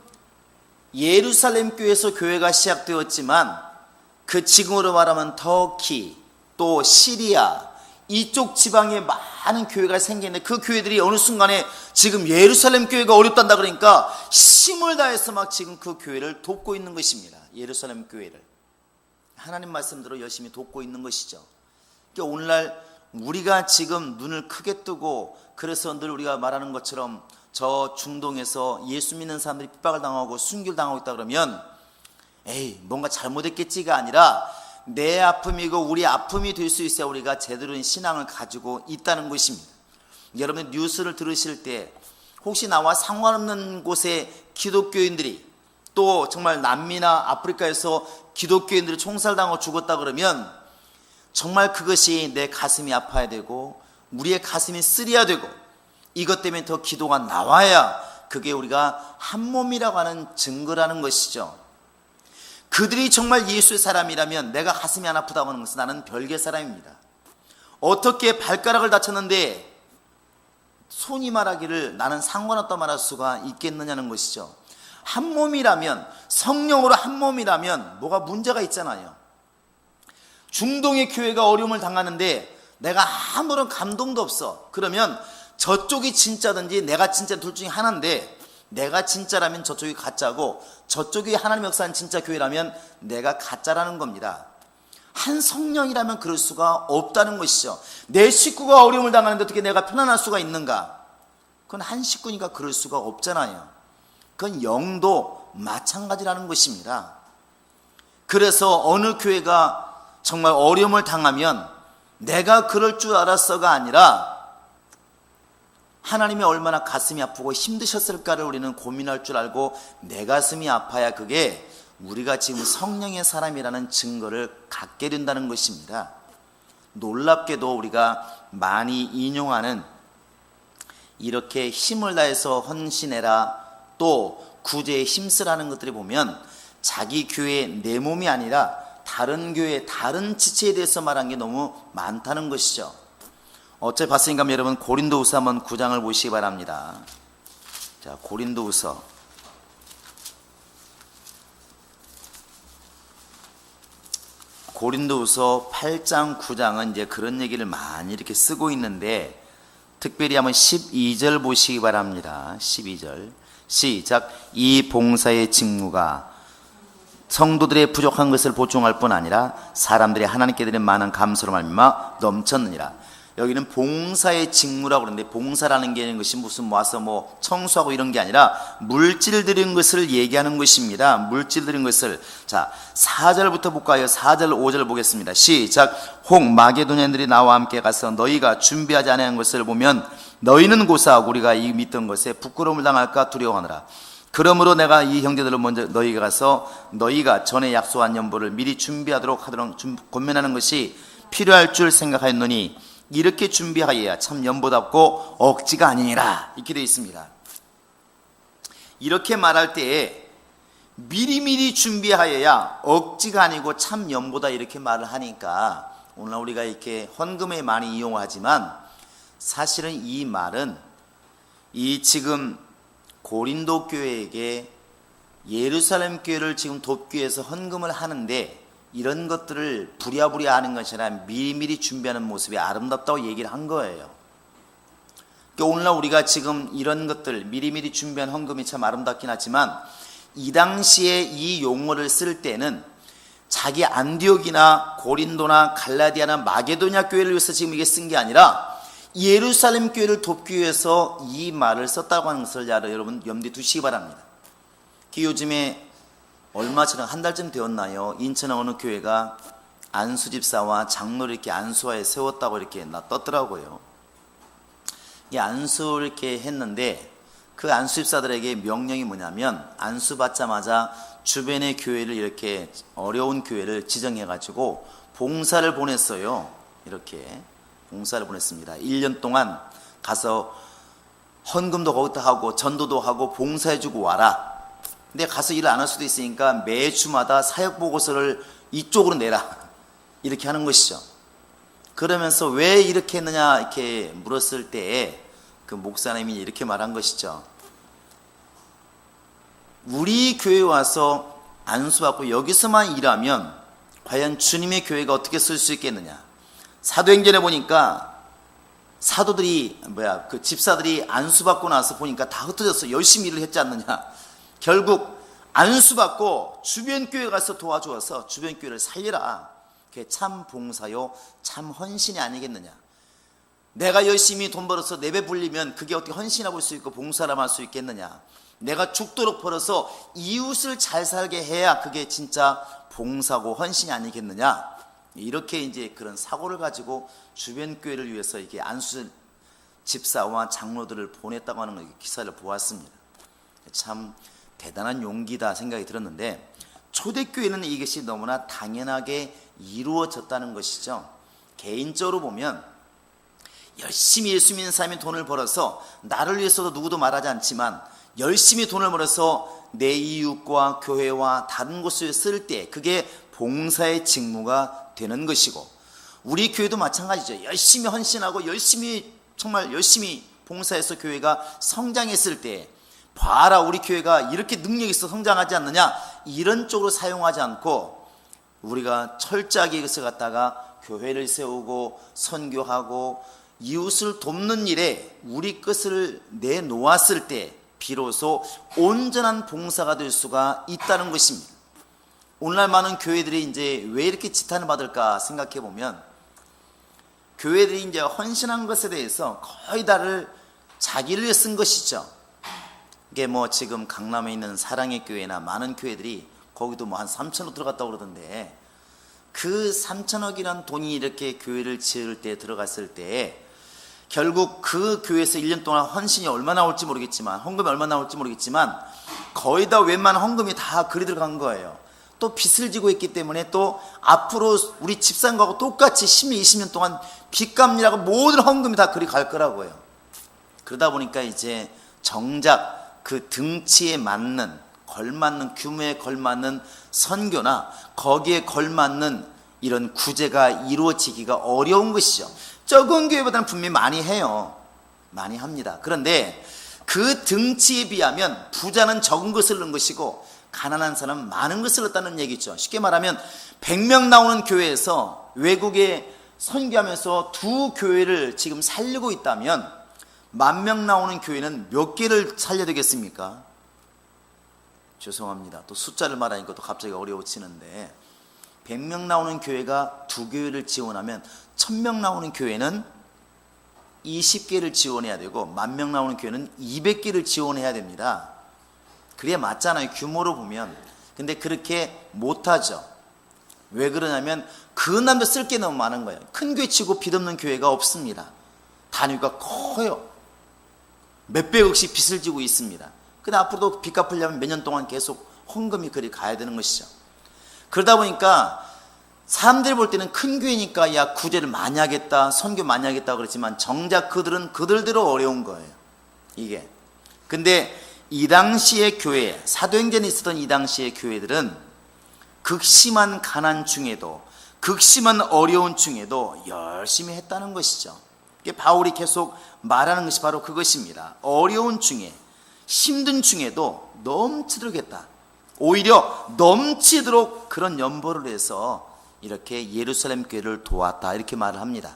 예루살렘 교회에서 교회가 시작되었지만 그 지금으로 말하면 터키 또 시리아 이쪽 지방에 많은 교회가 생기는데, 그 교회들이 어느 순간에 지금 예루살렘 교회가 어렵단다 그러니까 힘을 다해서 막 지금 그 교회를 돕고 있는 것입니다. 예루살렘 교회를 하나님 말씀대로 열심히 돕고 있는 것이죠. 그러니까 오늘날 우리가 지금 눈을 크게 뜨고, 그래서 늘 우리가 말하는 것처럼 저 중동에서 예수 믿는 사람들이 핍박을 당하고 순교를 당하고 있다 그러면 에이 뭔가 잘못했겠지가 아니라 내 아픔이고 우리 아픔이 될 수 있어야 우리가 제대로 된 신앙을 가지고 있다는 것입니다. 여러분 뉴스를 들으실 때 혹시 나와 상관없는 곳에 기독교인들이 또 정말 남미나 아프리카에서 기독교인들이 총살당하고 죽었다 그러면 정말 그것이 내 가슴이 아파야 되고 우리의 가슴이 쓰려야 되고, 이것 때문에 더 기도가 나와야 그게 우리가 한 몸이라고 하는 증거라는 것이죠. 그들이 정말 예수의 사람이라면 내가 가슴이 안 아프다고 하는 것은 나는 별개 사람입니다. 어떻게 발가락을 다쳤는데 손이 말하기를 나는 상관없다 말할 수가 있겠느냐는 것이죠. 한 몸이라면, 성령으로 한 몸이라면 뭐가 문제가 있잖아요. 중동의 교회가 어려움을 당하는데 내가 아무런 감동도 없어. 그러면 저쪽이 진짜든지 내가 진짜 둘 중에 하나인데, 내가 진짜라면 저쪽이 가짜고 저쪽이 하나님 역사는 진짜 교회라면 내가 가짜라는 겁니다. 한 성령이라면 그럴 수가 없다는 것이죠. 내 식구가 어려움을 당하는데 어떻게 내가 편안할 수가 있는가? 그건 한 식구니까 그럴 수가 없잖아요. 그건 영도 마찬가지라는 것입니다. 그래서 어느 교회가 정말 어려움을 당하면 내가 그럴 줄 알았어가 아니라 하나님이 얼마나 가슴이 아프고 힘드셨을까를 우리는 고민할 줄 알고 내 가슴이 아파야 그게 우리가 지금 성령의 사람이라는 증거를 갖게 된다는 것입니다. 놀랍게도 우리가 많이 인용하는 이렇게 힘을 다해서 헌신해라, 또 구제에 힘쓰라는 것들이 보면 자기 교회 내 몸이 아니라 다른 교회 다른 지체에 대해서 말한 게 너무 많다는 것이죠. 어차피 봤으니까 여러분 고린도후서 한번 9장을 보시기 바랍니다. 자, 고린도후서 8장 9장은 이제 그런 얘기를 많이 이렇게 쓰고 있는데, 특별히 한번 12절 보시기 바랍니다. 12절 시작. 이 봉사의 직무가 성도들의 부족한 것을 보충할 뿐 아니라 사람들이 하나님께 드리는 많은 감사로 말미암아 넘쳤느니라. 여기는 봉사의 직무라고 그러는데, 봉사라는 게 것이 무슨 모아서 뭐 청소하고 이런 게 아니라 물질 드린 것을 얘기하는 것입니다. 물질 드린 것을. 자, 4절부터 볼까요? 4절 5절 보겠습니다. 시작. 혹 마게도냐인들이 나와 함께 가서 너희가 준비하지 아니한 것을 보면 너희는 고사하고 우리가 이 믿던 것에 부끄러움을 당할까 두려워하느라. 그러므로 내가 이 형제들을 먼저 너희가 가서 너희가 전에 약속한 연보를 미리 준비하도록 하도록 권면하는 것이 필요할 줄 생각하였노니 이렇게 준비하여야 참 연보답고 억지가 아니니라. 이렇게 되어 있습니다. 이렇게 말할 때에 미리미리 준비하여야 억지가 아니고 참 연보다 이렇게 말을 하니까 오늘 우리가 이렇게 헌금에 많이 이용하지만 사실은 이 말은 이 지금 고린도 교회에게 예루살렘 교회를 지금 돕기 위해서 헌금을 하는데 이런 것들을 부랴부랴 하는 것이 아니라 미리미리 준비하는 모습이 아름답다고 얘기를 한 거예요. 그러니까 오늘날 우리가 지금 이런 것들 미리미리 준비한 헌금이 참 아름답긴 하지만 이 당시에 이 용어를 쓸 때는 자기 안디옥이나 고린도나 갈라디아나 마게도냐 교회를 위해서 지금 이게 쓴 게 아니라 예루살렘 교회를 돕기 위해서 이 말을 썼다고 하는 것을 여러분 염두에 두시기 바랍니다. 요즘에 얼마 전에 한 달쯤 되었나요? 인천의 어느 교회가 안수집사와 장로를 이렇게 안수화에 세웠다고 이렇게 떴더라고요. 이 안수를 이렇게 했는데 그 안수집사들에게 명령이 뭐냐면 안수 받자마자 주변의 교회를 이렇게 어려운 교회를 지정해가지고 봉사를 보냈어요. 이렇게 봉사를 보냈습니다. 1년 동안 가서 헌금도 거기다 하고 전도도 하고 봉사해주고 와라. 근데 가서 일을 안 할 수도 있으니까 매주마다 사역 보고서를 이쪽으로 내라. 이렇게 하는 것이죠. 그러면서 왜 이렇게 했느냐 이렇게 물었을 때 그 목사님이 이렇게 말한 것이죠. 우리 교회에 와서 안수받고 여기서만 일하면 과연 주님의 교회가 어떻게 쓸 수 있겠느냐. 사도행전에 보니까 사도들이 그 집사들이 안수받고 나서 보니까 다 흩어졌어. 열심히 일을 했지 않느냐. 결국 안수받고 주변 교회 가서 도와주어서 주변 교회를 살리라. 그게 참 봉사요 참 헌신이 아니겠느냐. 내가 열심히 돈 벌어서 내배 불리면 그게 어떻게 헌신하고 볼 수 있고 봉사람 할 수 있겠느냐. 내가 죽도록 벌어서 이웃을 잘 살게 해야 그게 진짜 봉사고 헌신이 아니겠느냐. 이렇게 이제 그런 사고를 가지고 주변 교회를 위해서 이게 안수 집사와 장로들을 보냈다고 하는 기사를 보았습니다. 참 대단한 용기다 생각이 들었는데 초대교회는 이것이 너무나 당연하게 이루어졌다는 것이죠. 개인적으로 보면 열심히 예수 믿는 사람이 돈을 벌어서 나를 위해서도 누구도 말하지 않지만 열심히 돈을 벌어서 내 이웃과 교회와 다른 곳을 쓸 때 그게 봉사의 직무가 되는 것이고, 우리 교회도 마찬가지죠. 열심히 헌신하고 열심히 정말 열심히 봉사해서 교회가 성장했을 때 봐라 우리 교회가 이렇게 능력이 있어 성장하지 않느냐, 이런 쪽으로 사용하지 않고 우리가 철저하게 이것을 갖다가 교회를 세우고 선교하고 이웃을 돕는 일에 우리 것을 내놓았을 때 비로소 온전한 봉사가 될 수가 있다는 것입니다. 오늘날 많은 교회들이 이제 왜 이렇게 지탄을 받을까 생각해 보면 교회들이 이제 헌신한 것에 대해서 거의 다를 자기를 위해 쓴 것이죠. 이게 뭐 지금 강남에 있는 사랑의 교회나 많은 교회들이 거기도 뭐 한 3천으로 들어갔다고 그러던데 그 3천억이라는 돈이 이렇게 교회를 지을 때 들어갔을 때 결국 그 교회에서 1년 동안 헌신이 얼마나 나올지 모르겠지만, 헌금이 얼마나 나올지 모르겠지만 거의 다 웬만한 헌금이 다 그리 들어간 거예요. 또 빚을 지고 있기 때문에 또 앞으로 우리 집사님하고 똑같이 10년 20년 동안 빚 갚느라고 모든 헌금이 다 그리 갈 거라고요. 그러다 보니까 이제 정작 그 등치에 맞는, 걸맞는, 규모에 걸맞는 선교나 거기에 걸맞는 이런 구제가 이루어지기가 어려운 것이죠. 적은 교회보다는 분명히 많이 해요. 많이 합니다. 그런데 그 등치에 비하면 부자는 적은 것을 넣은 것이고 가난한 사람은 많은 것을 넣었다는 얘기죠. 쉽게 말하면 100명 나오는 교회에서 외국에 선교하면서 두 교회를 지금 살리고 있다면 10,000명 나오는 교회는 몇 개를 살려야 되겠습니까? 죄송합니다. 또 숫자를 말하니까 또 갑자기 어려워지는데 100명 나오는 교회가 두 교회를 지원하면 1000명 나오는 교회는 20개를 지원해야 되고 10,000명 나오는 교회는 200개를 지원해야 됩니다. 그래야 맞잖아요, 규모로 보면. 근데 그렇게 못하죠. 왜 그러냐면 그 남도 쓸 게 너무 많은 거예요. 큰 교회 치고 빚 없는 교회가 없습니다. 단위가 커요. 몇백억씩 빚을 지고 있습니다. 근데 앞으로도 빚 갚으려면 몇 년 동안 계속 헌금이 그리 가야 되는 것이죠. 그러다 보니까 사람들이 볼 때는 큰 교회니까 야 구제를 많이 하겠다, 선교 많이 하겠다 그랬지만 정작 그들은 그들대로 어려운 거예요. 이게. 근데 이 당시의 교회, 사도행전에 있었던 이 당시의 교회들은 극심한 가난 중에도, 극심한 어려운 중에도 열심히 했다는 것이죠. 바울이 계속 말하는 것이 바로 그것입니다. 어려운 중에, 힘든 중에도 넘치도록 했다. 오히려 넘치도록 그런 연보를 해서 이렇게 예루살렘 교회를 도왔다, 이렇게 말을 합니다.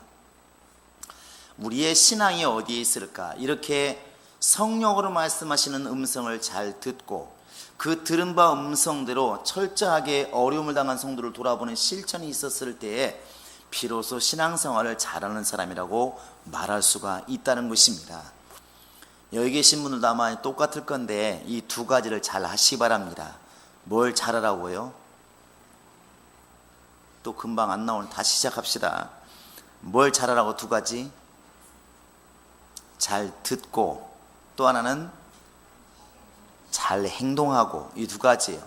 우리의 신앙이 어디에 있을까? 이렇게 성령으로 말씀하시는 음성을 잘 듣고 그 들은 바 음성대로 철저하게 어려움을 당한 성도를 돌아보는 실천이 있었을 때에 비로소 신앙생활을 잘하는 사람이라고 말할 수가 있다는 것입니다. 여기 계신 분들도 아마 똑같을 건데 이 두 가지를 잘 하시기 바랍니다. 뭘 잘하라고요? 또 금방 안 나오는, 다시 시작합시다. 뭘 잘하라고? 두 가지. 잘 듣고 또 하나는 잘 행동하고, 이 두 가지예요.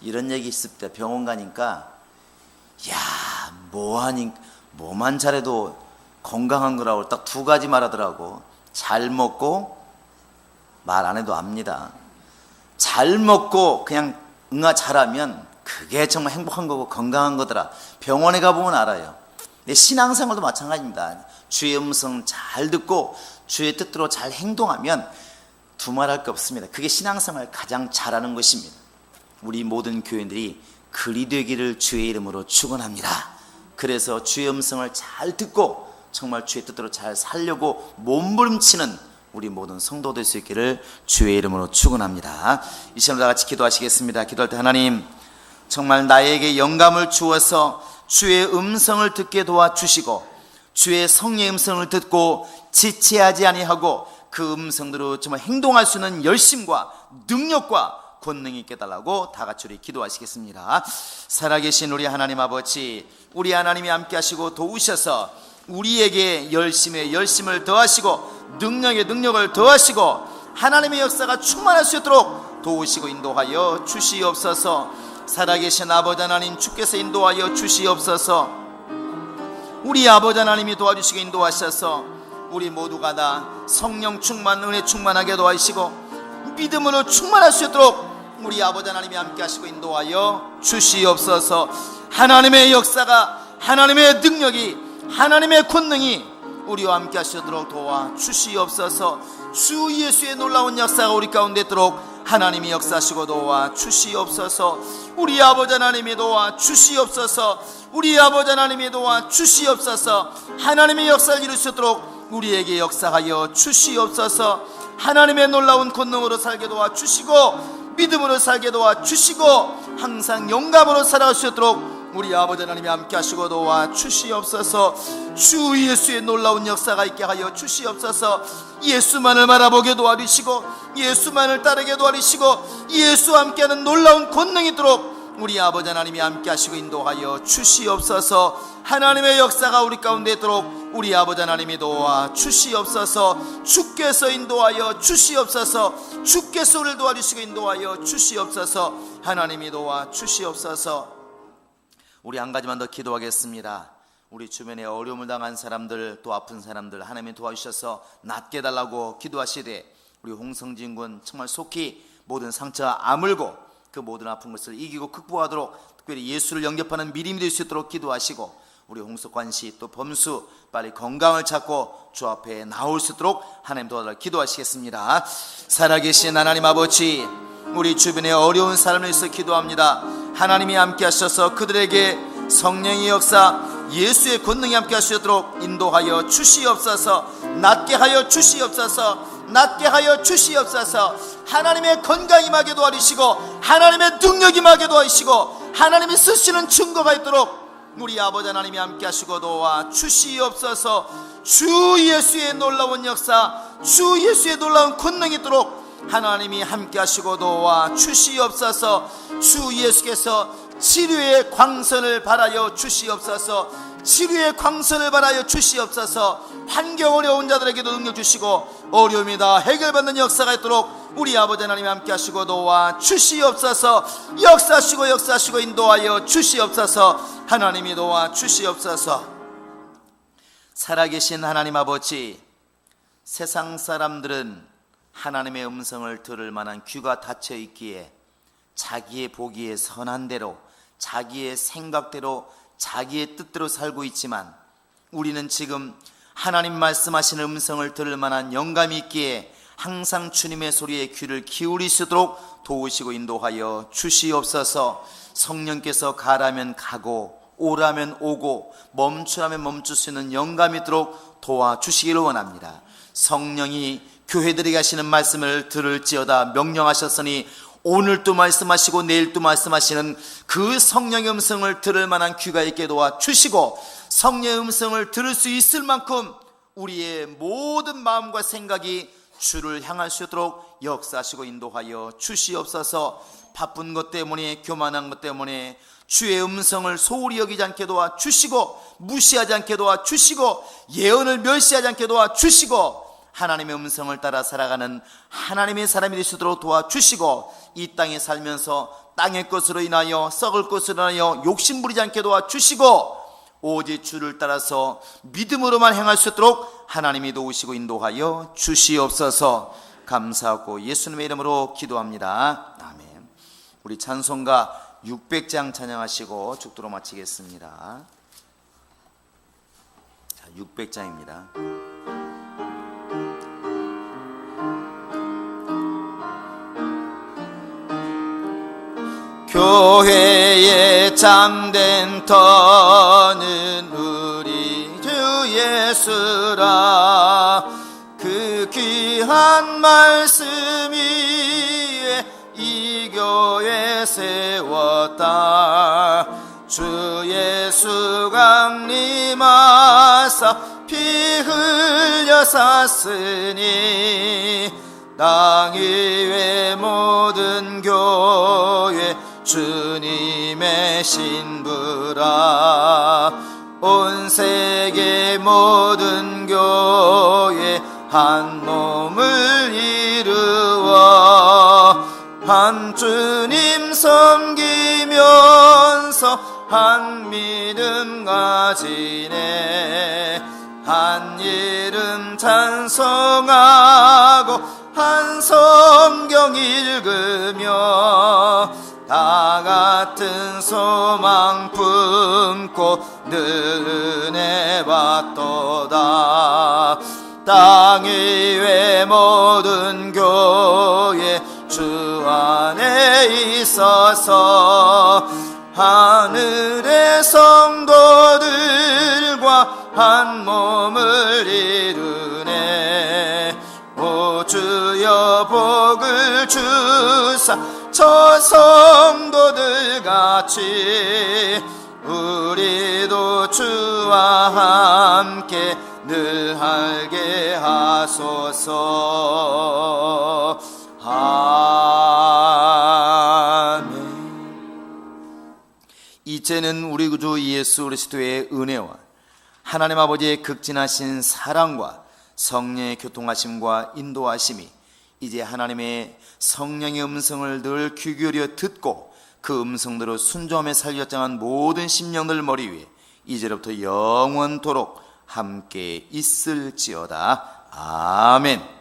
이런 얘기 있을 때 병원 가니까 야 뭐하니, 뭐만 잘해도 건강한 거라고 딱 두 가지 말하더라고. 잘 먹고, 말 안 해도 압니다. 잘 먹고 그냥 응아 잘하면 그게 정말 행복한 거고 건강한 거더라. 병원에 가보면 알아요. 근데 신앙생활도 마찬가지입니다. 주의 음성 잘 듣고 주의 뜻대로 잘 행동하면 두말할 게 없습니다. 그게 신앙생활 가장 잘하는 것입니다. 우리 모든 교인들이 그리 되기를 주의 이름으로 축원합니다. 그래서 주의 음성을 잘 듣고 정말 주의 뜻대로 잘 살려고 몸부림치는 우리 모든 성도 될 수 있기를 주의 이름으로 축원합니다. 이 시간 다 같이 기도하시겠습니다. 기도할 때 하나님, 정말 나에게 영감을 주어서 주의 음성을 듣게 도와주시고 주의 성령의 음성을 듣고 지체하지 아니하고 그 음성대로 정말 행동할 수 있는 열심과 능력과 권능이 있게 달라고 다 같이 우리 기도하시겠습니다. 살아계신 우리 하나님 아버지, 우리 하나님이 함께 하시고 도우셔서 우리에게 열심에 열심을 더하시고 능력에 능력을 더하시고 하나님의 역사가 충만할 수 있도록 도우시고 인도하여 주시옵소서. 살아계신 아버지 하나님, 주께서 인도하여 주시옵소서. 우리 아버지 하나님이 도와주시고 인도하셔서 우리 모두가 다 성령 충만, 은혜 충만하게 도와주시고 믿음으로 충만할 수 있도록 우리 아버지 하나님이 함께 하시고 인도하여 주시옵소서. 하나님의 역사가, 하나님의 능력이, 하나님의 권능이 우리와 함께 하시도록 도와주시옵소서. 주 예수의 놀라운 역사가 우리 가운데 있도록 하나님이 역사하시고 도와주시옵소서. 우리 아버지 하나님이 도와주시옵소서. 우리 아버지 하나님이 도와주시옵소서. 하나님의 역사를 이룰 수 있도록 우리에게 역사하여 주시옵소서. 하나님의 놀라운 권능으로 살게 도와주시고 믿음으로 살게 도와주시고 항상 영감으로 살아갈 수 있도록 우리 아버지 하나님이 함께 하시고 도와주시옵소서. 주 예수의 놀라운 역사가 있게 하여 주시옵소서. 예수만을 바라보게 도와주시고 예수만을 따르게 도와주시고 예수와 함께하는 놀라운 권능이 있도록 우리 아버지 하나님이 함께 하시고 인도하여 주시옵소서. 하나님의 역사가 우리 가운데 있도록 우리 아버지 하나님이 도와 주시옵소서. 주께서 인도하여 주시옵소서. 주께서 우리를 도와주시고 인도하여 주시옵소서. 하나님이 도와 주시옵소서. 우리 한 가지만 더 기도하겠습니다. 우리 주변에 어려움을 당한 사람들, 또 아픈 사람들 하나님이 도와주셔서 낫게 해달라고 기도하시되, 우리 홍성진 군 정말 속히 모든 상처가 아물고 그 모든 아픈 것을 이기고 극복하도록 특별히 예수를 영접하는 믿음이 될 수 있도록 기도하시고, 우리 홍석환 씨 또 범수 빨리 건강을 찾고 주 앞에 나올 수 있도록 하나님 도와달라고 기도하시겠습니다. 살아계신 하나님 아버지, 우리 주변에 어려운 사람을 위해서 기도합니다. 하나님이 함께 하셔서 그들에게 성령의 역사, 예수의 권능이 함께 하시도록 인도하여 주시옵소서. 낫게 하여 주시옵소서. 낫게 하여 주시옵소서. 하나님의 건강이 임하게 도와주시고 하나님의 능력이 임하게 도와주시고 하나님이 쓰시는 증거가 있도록 우리 아버지 하나님이 함께 하시고 도와 주시옵소서. 주 예수의 놀라운 역사, 주 예수의 놀라운 권능이 있도록 하나님이 함께 하시고 도와 주시옵소서. 주 예수께서 치료의 광선을 발하여 주시옵소서. 치료의 광선을 발하여 주시옵소서. 환경 어려운 자들에게도 능력 주시고 어려움이 다 해결받는 역사가 있도록 우리 아버지 하나님 함께 하시고 도와 주시옵소서. 역사하시고 인도하여 주시옵소서. 하나님이 도와 주시옵소서. 살아계신 하나님 아버지, 세상 사람들은 하나님의 음성을 들을 만한 귀가 닫혀 있기에 자기의 보기에 선한 대로, 자기의 생각대로, 자기의 뜻대로 살고 있지만, 우리는 지금 하나님 말씀하시는 음성을 들을 만한 영감이 있기에 항상 주님의 소리에 귀를 기울일 수 있도록 도우시고 인도하여 주시옵소서. 성령께서 가라면 가고 오라면 오고 멈추라면 멈출 수 있는 영감이 있도록 도와주시기를 원합니다. 성령이 교회들에게 하시는 말씀을 들을지어다 명령하셨으니 오늘도 말씀하시고 내일도 말씀하시는 그 성령의 음성을 들을 만한 귀가 있게 도와주시고, 성령의 음성을 들을 수 있을 만큼 우리의 모든 마음과 생각이 주를 향할 수 있도록 역사하시고 인도하여 주시옵소서. 바쁜 것 때문에, 교만한 것 때문에 주의 음성을 소홀히 여기지 않게 도와주시고, 무시하지 않게 도와주시고, 예언을 멸시하지 않게 도와주시고, 하나님의 음성을 따라 살아가는 하나님의 사람이 될 수 있도록 도와주시고, 이 땅에 살면서 땅의 것으로 인하여 썩을 것으로 인하여 욕심부리지 않게 도와주시고, 오직 주를 따라서 믿음으로만 행할 수 있도록 하나님이 도우시고 인도하여 주시옵소서. 감사하고 예수님의 이름으로 기도합니다. 아멘. 우리 찬송가 600장 찬양하시고 죽도록 마치겠습니다. 자, 600장입니다. 교회에 잠든 터는 우리 주 예수라. 그 귀한 말씀 위에 이 교회 세웠다. 주 예수 강림하사 피 흘려 샀으니 땅 위의 모든 교회 주님의 신부라. 온 세계 모든 교회 한 몸을 이루어 한 주님 섬기면서 한 믿음 가지네. 한 이름 찬송하고 한 성경 읽으며 다 같은 소망 품고 늘 은혜 받도다. 땅 위의 모든 교회 주 안에 있어서 하늘의 성도들과 한 몸을 이루네. 오 주여 복을 주사 저 성도들 같이 우리도 주와 함께 늘 알게 하소서. 아멘. 이제는 우리 구주 예수 그리스도의 은혜와 하나님 아버지의 극진하신 사랑과 성령의 교통하심과 인도하심이 이제 하나님의 성령의 음성을 늘 귀 기울여 듣고 그 음성대로 순종하며 살결정한 모든 심령들 머리 위에 이제로부터 영원토록 함께 있을지어다. 아멘.